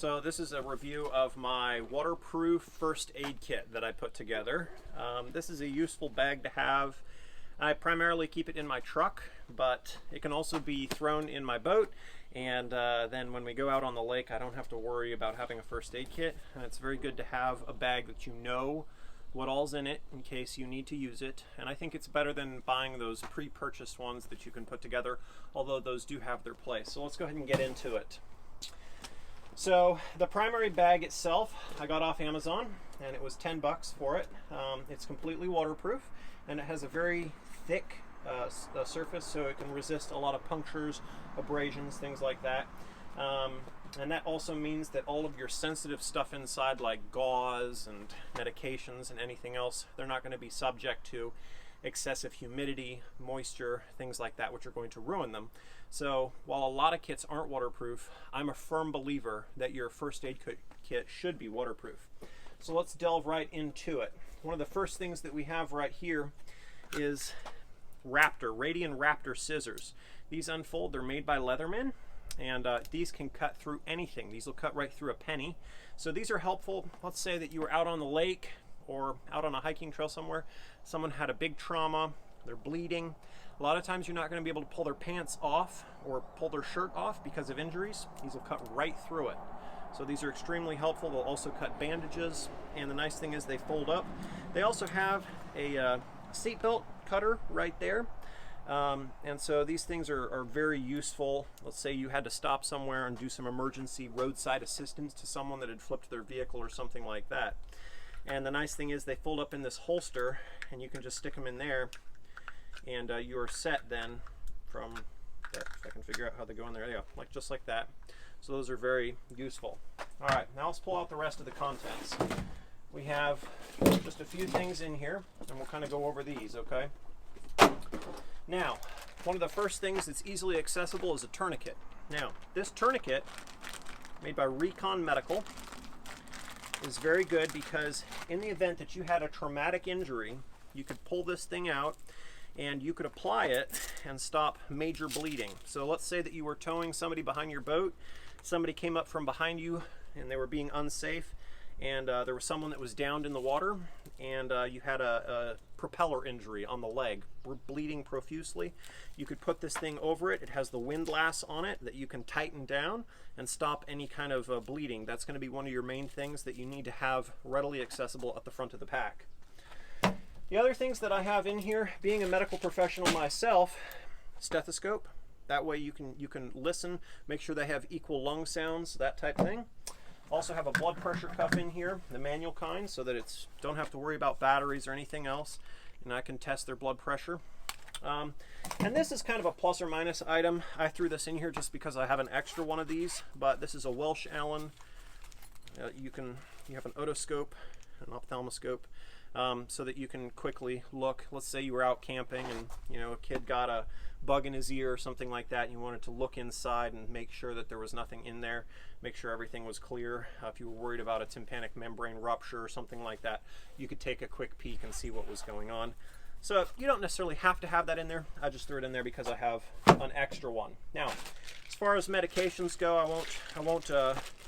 So this is a review of my waterproof first aid kit that I put together. This is a useful bag to have. I primarily keep it in my truck, but it can also be thrown in my boat, and then when we go out on the lake I don't have to worry about having a first aid kit. And it's very good to have a bag that you know what all's in it in case you need to use it, and I think it's better than buying those pre-purchased ones that you can put together, although those do have their place. So let's go ahead and get into it. So the primary bag itself I got off Amazon, and it was 10 bucks for it. It's completely waterproof, and it has a very thick surface, so it can resist a lot of punctures, abrasions, things like that. And that also means that all of your sensitive stuff inside, like gauze and medications and anything else, they're not going to be subject to excessive humidity, moisture, things like that, which are going to ruin them. So while a lot of kits aren't waterproof, I'm a firm believer that your first aid kit should be waterproof. So let's delve right into it. One of the first things that we have right here is Radian Raptor scissors. These unfold, they're made by Leatherman, and these can cut through anything. These will cut right through a penny. So these are helpful. Let's say that you were out on the lake or out on a hiking trail somewhere. Someone had a big trauma, they're bleeding. A lot of times you're not going to be able to pull their pants off or pull their shirt off because of injuries. These will cut right through it. So these are extremely helpful. They'll also cut bandages, and the nice thing is they fold up. They also have a seatbelt cutter right there. And so these things are very useful. Let's say you had to stop somewhere and do some emergency roadside assistance to someone that had flipped their vehicle or something like that. And the nice thing is they fold up in this holster, and you can just stick them in there, and you are set then from there. If I can figure out how they go in there. There you go, just like that. So those are very useful. All right, now let's pull out the rest of the contents. We have just a few things in here, and we'll kind of go over these, okay? Now, one of the first things that's easily accessible is a tourniquet. Now, this tourniquet, made by Recon Medical, is very good because in the event that you had a traumatic injury, you could pull this thing out and you could apply it and stop major bleeding. So let's say that you were towing somebody behind your boat, somebody came up from behind you and they were being unsafe, and there was someone that was downed in the water, and you had a propeller injury on the leg, bleeding profusely. You could put this thing over it. It has the windlass on it that you can tighten down and stop any kind of bleeding. That's going to be one of your main things that you need to have readily accessible at the front of the pack. The other things that I have in here, being a medical professional myself, stethoscope. That way you can listen, make sure they have equal lung sounds, that type thing. Also have a blood pressure cuff in here, the manual kind, so that it's don't have to worry about batteries or anything else, and I can test their blood pressure. And this is kind of a plus or minus item. I threw this in here just because I have an extra one of these, but this is a Welsh Allen. You have an otoscope, an ophthalmoscope, so that you can quickly look. Let's say you were out camping and a kid got a bug in his ear or something like that, and you wanted to look inside and make sure that there was nothing in there, make sure everything was clear. If you were worried about a tympanic membrane rupture or something like that, you could take a quick peek and see what was going on. So you don't necessarily have to have that in there. I just threw it in there because I have an extra one. Now, as far as medications go, I won't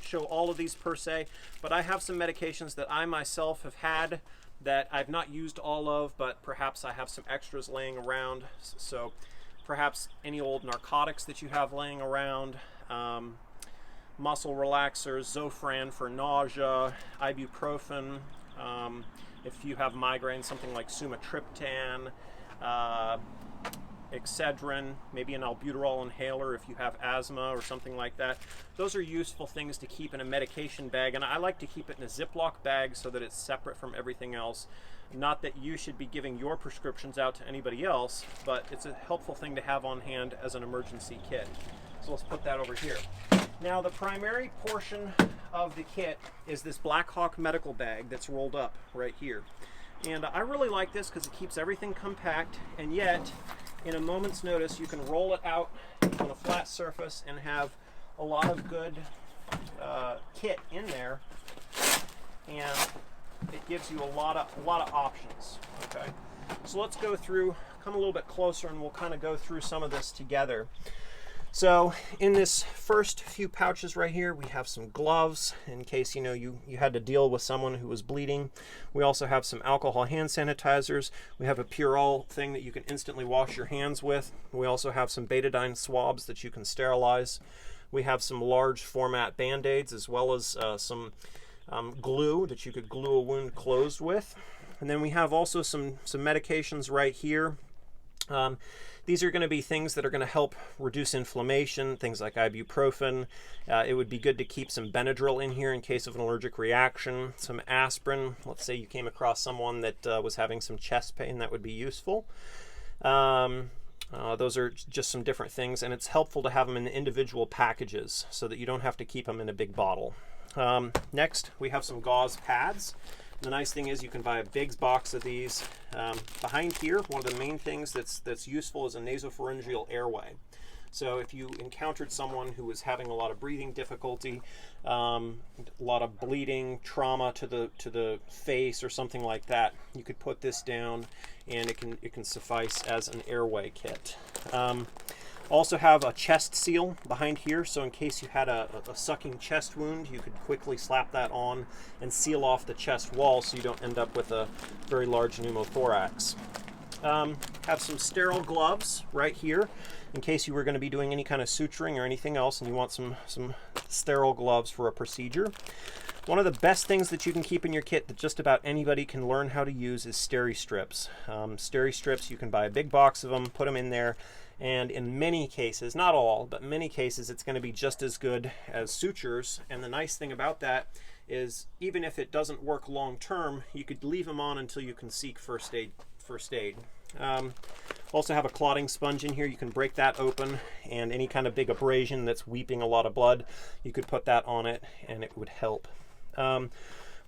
show all of these per se, but I have some medications that I myself have had that I've not used all of, but perhaps I have some extras laying around. So perhaps any old narcotics that you have laying around, muscle relaxers, Zofran for nausea, ibuprofen, if you have migraine, something like sumatriptan, Excedrin, maybe an albuterol inhaler if you have asthma or something like that. Those are useful things to keep in a medication bag, and I like to keep it in a Ziploc bag so that it's separate from everything else. Not that you should be giving your prescriptions out to anybody else, but it's a helpful thing to have on hand as an emergency kit. So let's put that over here. Now, the primary portion of the kit is this Black Hawk medical bag that's rolled up right here. And I really like this because it keeps everything compact, and yet in a moment's notice you can roll it out on a flat surface and have a lot of good kit in there, and it gives you a lot of options. Okay, so let's go through, come a little bit closer, and we'll kind of go through some of this together. So in this first few pouches right here, we have some gloves in case you had to deal with someone who was bleeding. We also have some alcohol hand sanitizers. We have a Purell thing that you can instantly wash your hands with. We also have some betadine swabs that you can sterilize. We have some large format band-aids, as well as some glue that you could glue a wound closed with. And then we have also some medications right here. These are going to be things that are going to help reduce inflammation, things like ibuprofen. It would be good to keep some Benadryl in here in case of an allergic reaction, some aspirin. Let's say you came across someone that was having some chest pain, that would be useful. Those are just some different things, and it's helpful to have them in individual packages so that you don't have to keep them in a big bottle. Next, we have some gauze pads. The nice thing is you can buy a big box of these. Behind here, one of the main things that's useful is a nasopharyngeal airway. So if you encountered someone who was having a lot of breathing difficulty, a lot of bleeding, trauma to the face or something like that, you could put this down and it can suffice as an airway kit. Also have a chest seal behind here, so in case you had a sucking chest wound, you could quickly slap that on and seal off the chest wall so you don't end up with a very large pneumothorax. Have some sterile gloves right here in case you were going to be doing any kind of suturing or anything else and you want some sterile gloves for a procedure. One of the best things that you can keep in your kit that just about anybody can learn how to use is steri-strips. Steri-strips, you can buy a big box of them, put them in there, and in many cases, not all, but many cases, it's going to be just as good as sutures. And the nice thing about that is even if it doesn't work long term, you could leave them on until you can seek first aid. Also have a clotting sponge in here. You can break that open, and any kind of big abrasion that's weeping a lot of blood, you could put that on it and it would help.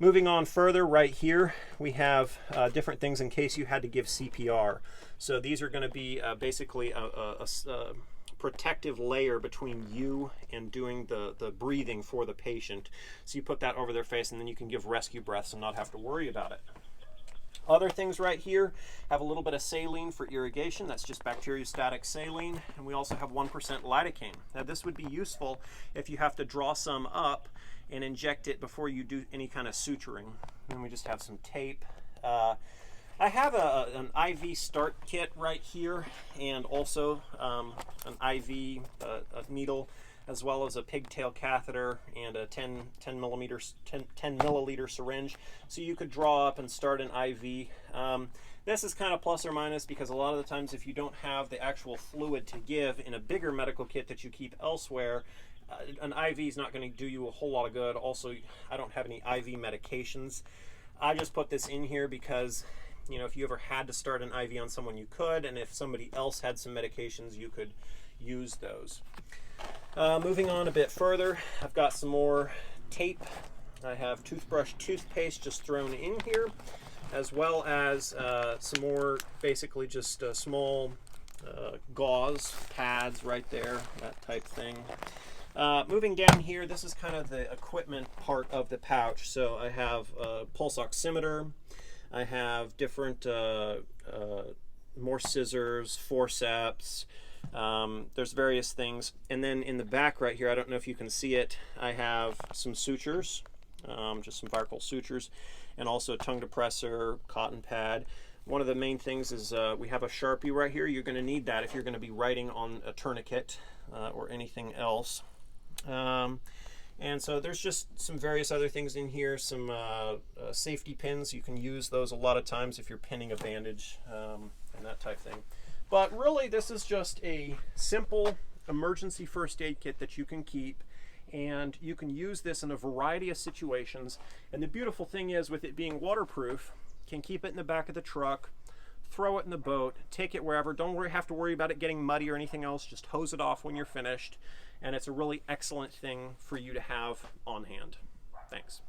Moving on further, right here we have different things in case you had to give CPR. So these are going to be basically a protective layer between you and doing the breathing for the patient. So you put that over their face and then you can give rescue breaths and not have to worry about it. Other things right here have a little bit of saline for irrigation. That's just bacteriostatic saline. And we also have 1% lidocaine. Now this would be useful if you have to draw some up and inject it before you do any kind of suturing. And we just have some tape. I have an IV start kit right here, and also an IV needle, as well as a pigtail catheter and a 10 milliliter syringe, so you could draw up and start an IV. This is kind of plus or minus because a lot of the times if you don't have the actual fluid to give in a bigger medical kit that you keep elsewhere, an IV is not going to do you a whole lot of good. Also, I don't have any IV medications. I just put this in here because, you know, if you ever had to start an IV on someone, you could, and if somebody else had some medications, you could use those. Moving on a bit further, I've got some more tape. I have toothbrush toothpaste just thrown in here, as well as some more, basically just small gauze pads right there, that type thing. Moving down here, this is kind of the equipment part of the pouch. So I have a pulse oximeter, I have different more scissors, forceps, there's various things. And then in the back right here, I don't know if you can see it, I have some sutures, just some Vicryl sutures, and also a tongue depressor, cotton pad. One of the main things is we have a Sharpie right here. You're going to need that if you're going to be writing on a tourniquet or anything else. And so there's just some various other things in here, some safety pins. You can use those a lot of times if you're pinning a bandage and that type thing. But really, this is just a simple emergency first aid kit that you can keep, and you can use this in a variety of situations. And the beautiful thing is, with it being waterproof, you can keep it in the back of the truck, throw it in the boat, take it wherever. Don't have to worry about it getting muddy or anything else. Just hose it off when you're finished. And it's a really excellent thing for you to have on hand. Thanks.